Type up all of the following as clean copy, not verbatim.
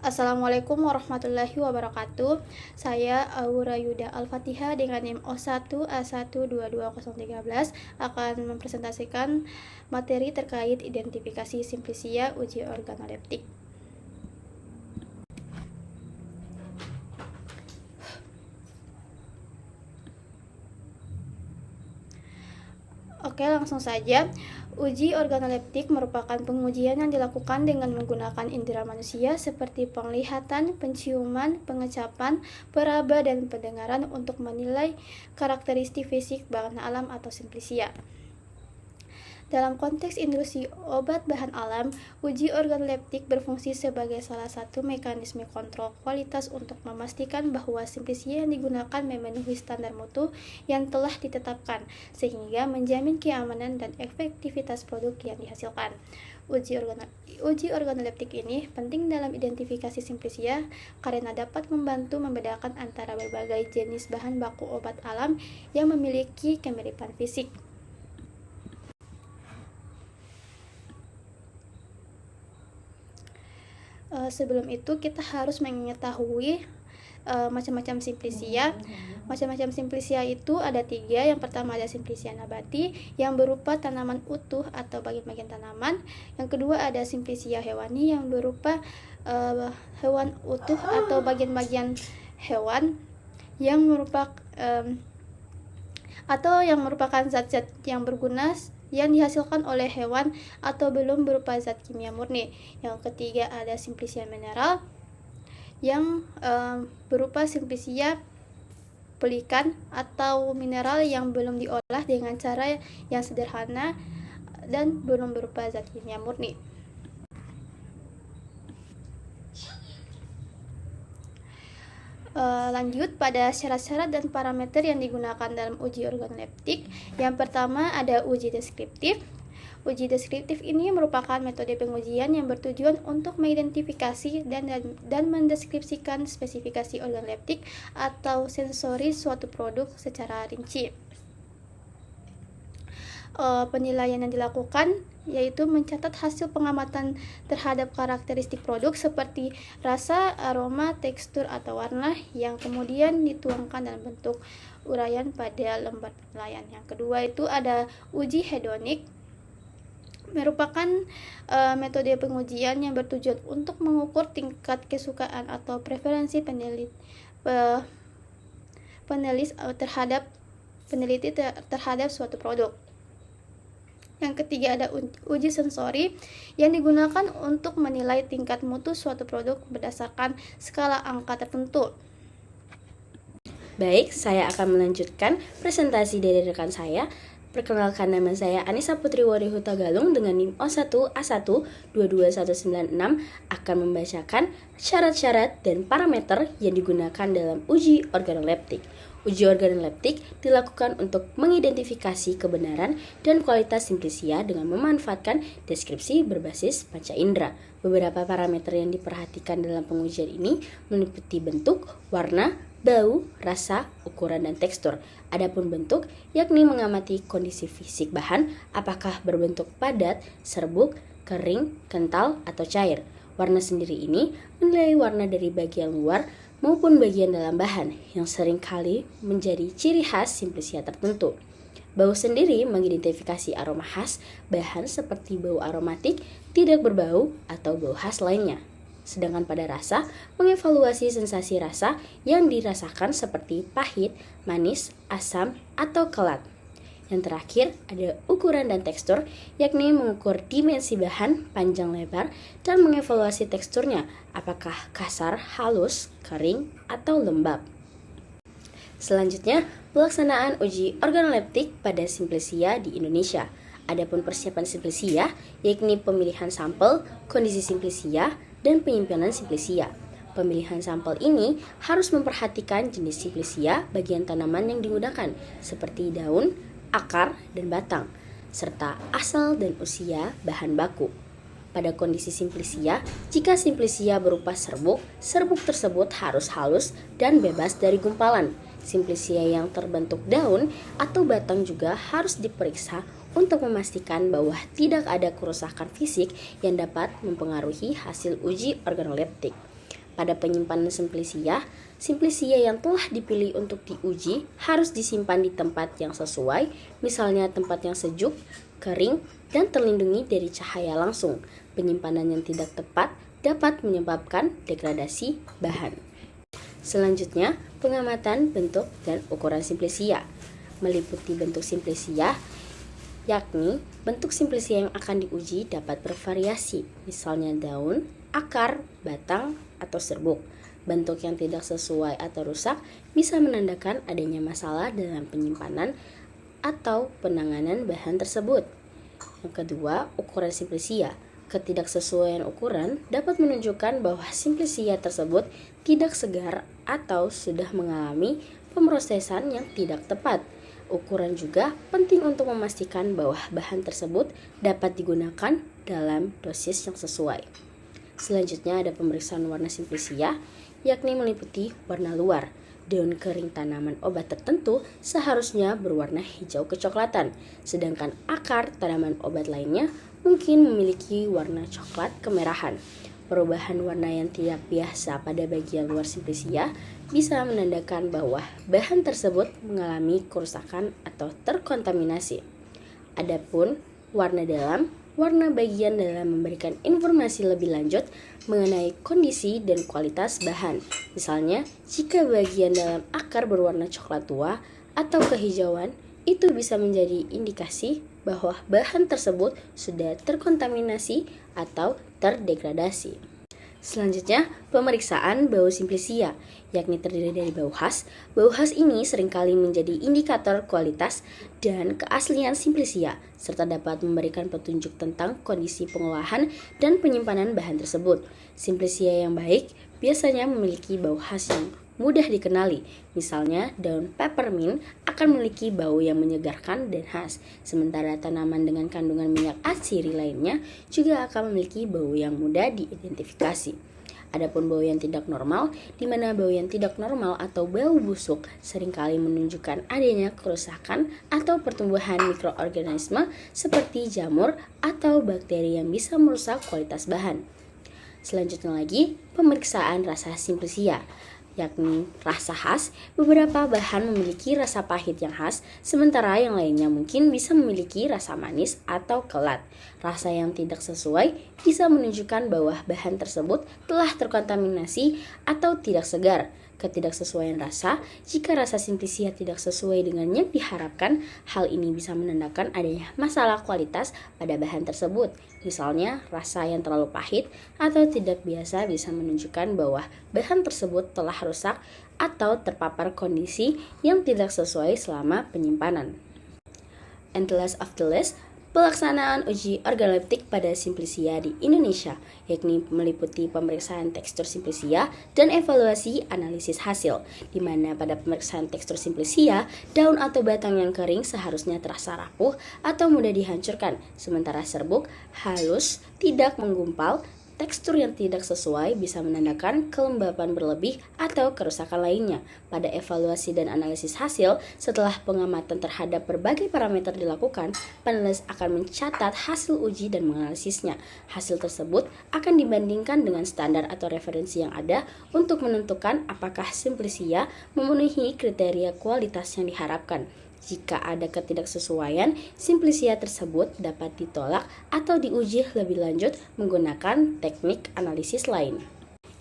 Assalamualaikum warahmatullahi wabarakatuh. Saya Aura Yuda Al-Fatihah dengan NIM O1A1220013 akan mempresentasikan materi terkait identifikasi simplisia uji organoleptik. Oke, langsung saja. Uji organoleptik merupakan pengujian yang dilakukan dengan menggunakan indera manusia seperti penglihatan, penciuman, pengecapan, peraba, dan pendengaran untuk menilai karakteristik fisik bahan alam atau simplisia. Dalam konteks industri obat bahan alam, uji organoleptik berfungsi sebagai salah satu mekanisme kontrol kualitas untuk memastikan bahwa simplisia yang digunakan memenuhi standar mutu yang telah ditetapkan, sehingga menjamin keamanan dan efektivitas produk yang dihasilkan. Uji organoleptik ini penting dalam identifikasi simplisia karena dapat membantu membedakan antara berbagai jenis bahan baku obat alam yang memiliki kemiripan fisik. Sebelum itu kita harus mengetahui macam-macam simplisia. Macam-macam simplisia itu ada 3. Yang pertama ada simplisia nabati yang berupa tanaman utuh atau bagian-bagian tanaman. Yang kedua ada simplisia hewani yang berupa hewan utuh atau bagian-bagian hewan yang merupakan zat-zat yang berguna yang dihasilkan oleh hewan atau belum berupa zat kimia murni. Yang ketiga ada simplisia mineral yang berupa simplisia pelikan atau mineral yang belum diolah dengan cara yang sederhana dan belum berupa zat kimia murni. Lanjut pada syarat-syarat dan parameter yang digunakan dalam uji organoleptik. Yang pertama ada uji deskriptif. Uji deskriptif ini merupakan metode pengujian yang bertujuan untuk mengidentifikasi dan mendeskripsikan spesifikasi organoleptik atau sensori suatu produk secara rinci. Penilaian yang dilakukan yaitu mencatat hasil pengamatan terhadap karakteristik produk seperti rasa, aroma, tekstur, atau warna yang kemudian dituangkan dalam bentuk uraian pada lembar penilaian. Yang kedua itu ada uji hedonik, merupakan metode pengujian yang bertujuan untuk mengukur tingkat kesukaan atau preferensi peneliti terhadap suatu produk. Yang ketiga ada uji sensori yang digunakan untuk menilai tingkat mutu suatu produk berdasarkan skala angka tertentu. Baik, saya akan melanjutkan presentasi dari rekan saya. Perkenalkan, nama saya Anissa Putri Warihuta Galung dengan NIM O1A1221196 akan membacakan syarat-syarat dan parameter yang digunakan dalam uji organoleptik. Uji organoleptik dilakukan untuk mengidentifikasi kebenaran dan kualitas simplisia dengan memanfaatkan deskripsi berbasis panca indera. Beberapa parameter yang diperhatikan dalam pengujian ini meliputi bentuk, warna, bau, rasa, ukuran, dan tekstur. Adapun bentuk, yakni mengamati kondisi fisik bahan, apakah berbentuk padat, serbuk, kering, kental, atau cair. Warna sendiri ini menilai warna dari bagian luar maupun bagian dalam bahan yang seringkali menjadi ciri khas simplisia tertentu. Bau sendiri mengidentifikasi aroma khas bahan seperti bau aromatik, tidak berbau, atau bau khas lainnya. Sedangkan pada rasa, mengevaluasi sensasi rasa yang dirasakan seperti pahit, manis, asam, atau kelat. Yang terakhir ada ukuran dan tekstur, yakni mengukur dimensi bahan, panjang lebar, dan mengevaluasi teksturnya, apakah kasar, halus, kering, atau lembab. Selanjutnya, pelaksanaan uji organoleptik pada simplisia di Indonesia. Adapun persiapan simplisia, yakni pemilihan sampel, kondisi simplisia, dan penyimpanan simplisia. Pemilihan sampel ini harus memperhatikan jenis simplisia bagian tanaman yang digunakan, seperti daun, akar, dan batang, serta asal dan usia bahan baku. Pada kondisi simplisia, jika simplisia berupa serbuk, serbuk tersebut harus halus dan bebas dari gumpalan. Simplisia yang terbentuk daun atau batang juga harus diperiksa untuk memastikan bahwa tidak ada kerusakan fisik yang dapat mempengaruhi hasil uji organoleptik. Pada penyimpanan simplisia, simplisia yang telah dipilih untuk diuji harus disimpan di tempat yang sesuai, misalnya tempat yang sejuk, kering, dan terlindungi dari cahaya langsung. Penyimpanan yang tidak tepat dapat menyebabkan degradasi bahan. Selanjutnya, pengamatan bentuk dan ukuran simplisia. Meliputi bentuk simplisia, yakni bentuk simplisia yang akan diuji dapat bervariasi, misalnya daun, akar, batang, atau serbuk. Bentuk yang tidak sesuai atau rusak bisa menandakan adanya masalah dalam penyimpanan atau penanganan bahan tersebut. Yang kedua, ukuran simplisia. Ketidaksesuaian ukuran dapat menunjukkan bahwa simplisia tersebut tidak segar atau sudah mengalami pemrosesan yang tidak tepat. Ukuran juga penting untuk memastikan bahwa bahan tersebut dapat digunakan dalam dosis yang sesuai. Selanjutnya ada pemeriksaan warna simplisia, yakni meliputi warna luar. Daun kering tanaman obat tertentu seharusnya berwarna hijau kecoklatan, sedangkan akar tanaman obat lainnya mungkin memiliki warna coklat kemerahan. Perubahan warna yang tidak biasa pada bagian luar simplisia bisa menandakan bahwa bahan tersebut mengalami kerusakan atau terkontaminasi. Adapun warna dalam, warna bagian dalam memberikan informasi lebih lanjut mengenai kondisi dan kualitas bahan. Misalnya, jika bagian dalam akar berwarna coklat tua atau kehijauan, itu bisa menjadi indikasi bahwa bahan tersebut sudah terkontaminasi atau terdegradasi. Selanjutnya, pemeriksaan bau simplisia, yakni terdiri dari bau khas. Bau khas ini seringkali menjadi indikator kualitas dan keaslian simplisia, serta dapat memberikan petunjuk tentang kondisi pengolahan dan penyimpanan bahan tersebut. Simplisia yang baik biasanya memiliki bau khas yang mudah dikenali. Misalnya, daun peppermint akan memiliki bau yang menyegarkan dan khas, sementara tanaman dengan kandungan minyak atsiri lainnya juga akan memiliki bau yang mudah diidentifikasi. Adapun bau yang tidak normal, di mana bau yang tidak normal atau bau busuk seringkali menunjukkan adanya kerusakan atau pertumbuhan mikroorganisme seperti jamur atau bakteri yang bisa merusak kualitas bahan. Selanjutnya lagi, pemeriksaan rasa simplisia, yakni rasa khas. Beberapa bahan memiliki rasa pahit yang khas, sementara yang lainnya mungkin bisa memiliki rasa manis atau kelat. Rasa yang tidak sesuai bisa menunjukkan bahwa bahan tersebut telah terkontaminasi atau tidak segar. Ketidaksesuaian rasa, jika rasa simplisia tidak sesuai dengan yang diharapkan, hal ini bisa menandakan adanya masalah kualitas pada bahan tersebut. Misalnya, rasa yang terlalu pahit atau tidak biasa bisa menunjukkan bahwa bahan tersebut telah rusak atau terpapar kondisi yang tidak sesuai selama penyimpanan. And the last of the list, pelaksanaan uji organoleptik pada simplisia di Indonesia, yakni meliputi pemeriksaan tekstur simplisia dan evaluasi analisis hasil, di mana pada pemeriksaan tekstur simplisia, daun atau batang yang kering seharusnya terasa rapuh atau mudah dihancurkan, sementara serbuk halus, tidak menggumpal. Tekstur yang tidak sesuai bisa menandakan kelembapan berlebih atau kerusakan lainnya. Pada evaluasi dan analisis hasil, setelah pengamatan terhadap berbagai parameter dilakukan, penulis akan mencatat hasil uji dan menganalisisnya. Hasil tersebut akan dibandingkan dengan standar atau referensi yang ada untuk menentukan apakah simplisia memenuhi kriteria kualitas yang diharapkan. Jika ada ketidaksesuaian, simplisia tersebut dapat ditolak atau diuji lebih lanjut menggunakan teknik analisis lain.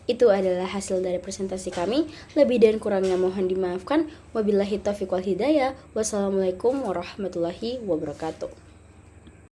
Itu adalah hasil dari presentasi kami. Lebih dan kurangnya mohon dimaafkan. Wabillahi taufiq wal hidayah. Wassalamualaikum warahmatullahi wabarakatuh.